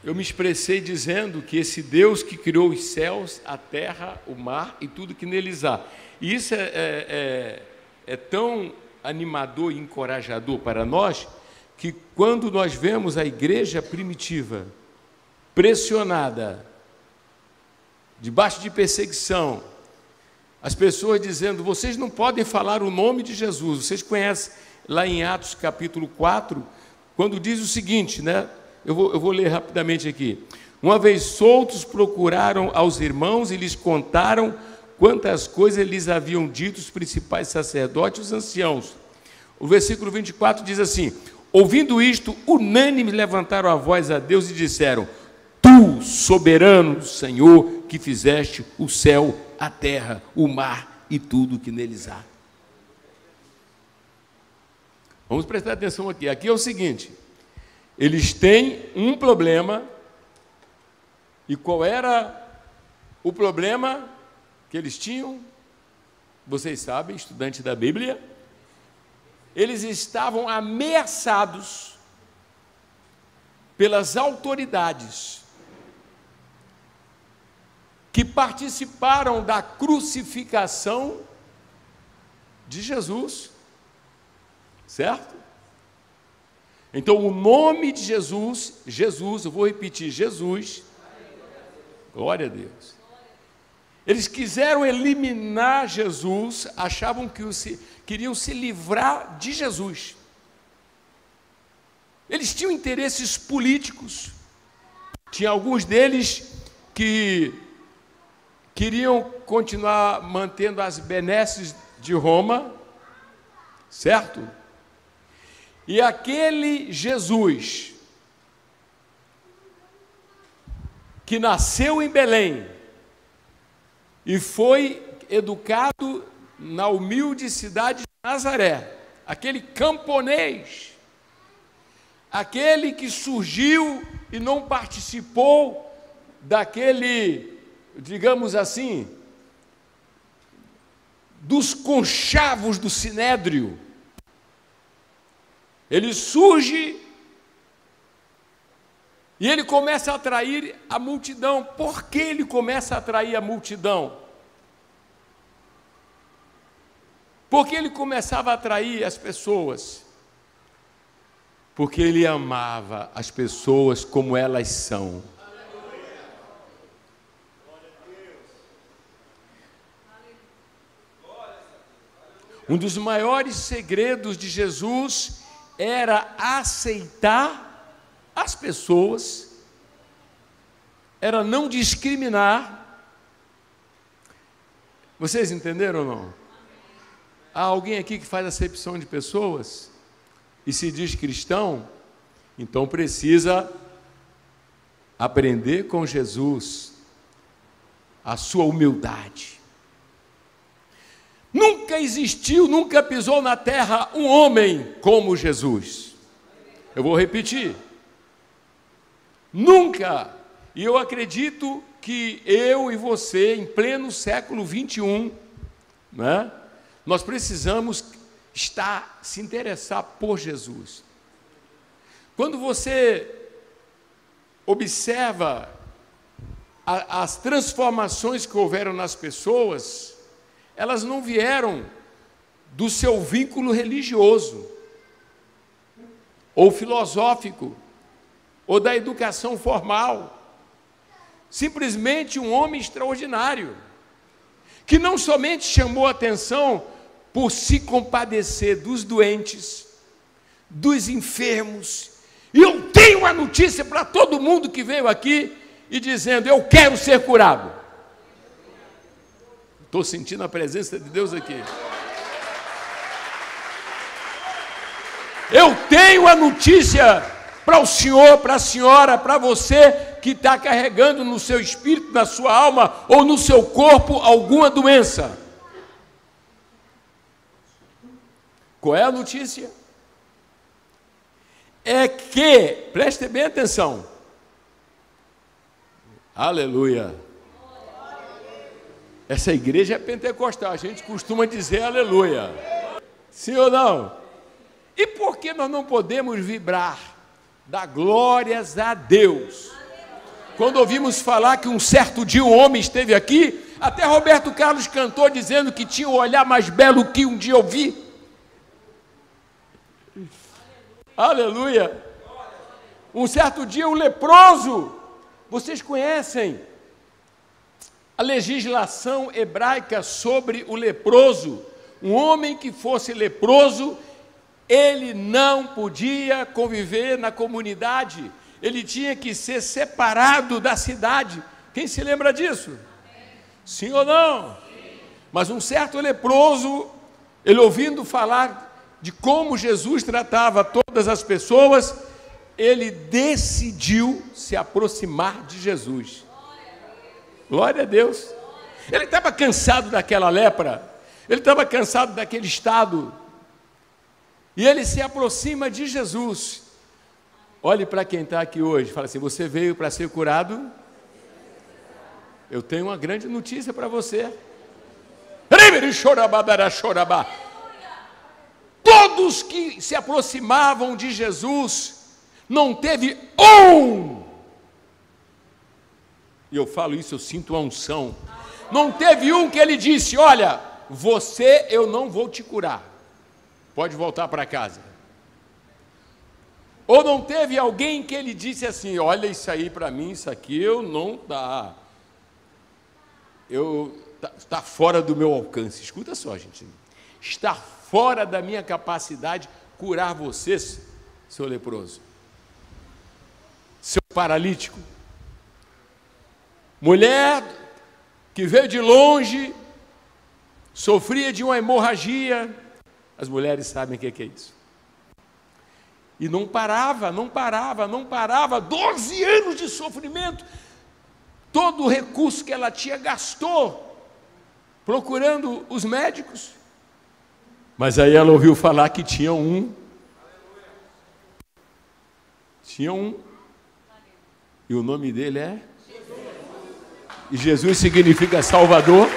eu me expressei dizendo que esse Deus que criou os céus, a terra, o mar e tudo que neles há. E isso é tão animador e encorajador para nós, que quando nós vemos a igreja primitiva pressionada, debaixo de perseguição, as pessoas dizendo, vocês não podem falar o nome de Jesus. Vocês conhecem lá em Atos capítulo 4, quando diz o seguinte, né? Eu vou ler rapidamente aqui. Uma vez soltos, procuraram aos irmãos e lhes contaram quantas coisas lhes haviam dito os principais sacerdotes e os anciãos. O versículo 24 diz assim, ouvindo isto, unânimes levantaram a voz a Deus e disseram, Tu, soberano Senhor, que fizeste o céu, a terra, o mar e tudo que neles há. Vamos prestar atenção aqui. Aqui é o seguinte, eles têm um problema, e qual era o problema que eles tinham? Vocês sabem, estudantes da Bíblia, eles estavam ameaçados pelas autoridades que participaram da crucificação de Jesus, certo? Então, o nome de Jesus, eu vou repetir, Jesus, glória a Deus. Eles quiseram eliminar Jesus, achavam que queriam se livrar de Jesus. Eles tinham interesses políticos. Tinha alguns deles que queriam continuar mantendo as benesses de Roma, certo? E aquele Jesus que nasceu em Belém e foi educado na humilde cidade de Nazaré, aquele camponês, aquele que surgiu e não participou daquele, digamos assim, dos conchavos do Sinédrio. Ele surge e ele começa a atrair a multidão. Por que ele começa a atrair a multidão? Porque ele começava a atrair as pessoas. Porque ele amava as pessoas como elas são. Um dos maiores segredos de Jesus era aceitar as pessoas, era não discriminar. Vocês entenderam ou não? Há alguém aqui que faz acepção de pessoas e se diz cristão? Então precisa aprender com Jesus a sua humildade. Nunca existiu, nunca pisou na terra um homem como Jesus. Eu vou repetir. Nunca. E eu acredito que eu e você, em pleno século 21, né, nós precisamos se interessar por Jesus. Quando você observa as transformações que houveram nas pessoas, elas não vieram do seu vínculo religioso, ou filosófico, ou da educação formal. Simplesmente um homem extraordinário, que não somente chamou a atenção por se compadecer dos doentes, dos enfermos, e eu tenho uma notícia para todo mundo que veio aqui, e dizendo, eu quero ser curado. Estou sentindo a presença de Deus aqui. Eu tenho a notícia para o senhor, para a senhora, para você que está carregando no seu espírito, na sua alma ou no seu corpo alguma doença. Qual é a notícia? É que, preste bem atenção. Aleluia. Essa igreja é pentecostal, a gente costuma dizer aleluia. Sim ou não? E por que nós não podemos vibrar? Dar glórias a Deus Quando ouvimos falar que um certo dia um homem esteve aqui, até Roberto Carlos cantou dizendo que tinha o olhar mais belo que um dia eu vi. Aleluia! Um certo dia um leproso, vocês conhecem a legislação hebraica sobre o leproso? Um homem que fosse leproso, ele não podia conviver na comunidade, ele tinha que ser separado da cidade. Quem se lembra disso? Sim ou não? Mas um certo leproso, ele ouvindo falar de como Jesus tratava todas as pessoas, ele decidiu se aproximar de Jesus. Glória a Deus. Ele estava cansado daquela lepra, ele estava cansado daquele estado, e ele se aproxima de Jesus. Olhe para quem está aqui hoje, fala assim: você veio para ser curado? Eu tenho uma grande notícia para você. Todos que se aproximavam de Jesus, não teve um, e eu falo isso, eu sinto a unção, não teve um que ele disse: olha, você, eu não vou te curar, pode voltar para casa. Ou não teve alguém que ele disse assim: olha, isso aí para mim, isso aqui eu não dá, está fora do meu alcance. Escuta só, gente, está fora da minha capacidade curar vocês, seu leproso, seu paralítico, mulher que veio de longe, sofria de uma hemorragia. As mulheres sabem o que é isso. E não parava, 12 anos de sofrimento, todo o recurso que ela tinha gastou procurando os médicos. Mas aí ela ouviu falar que tinha um, e o nome dele é Jesus. E Jesus significa Salvador.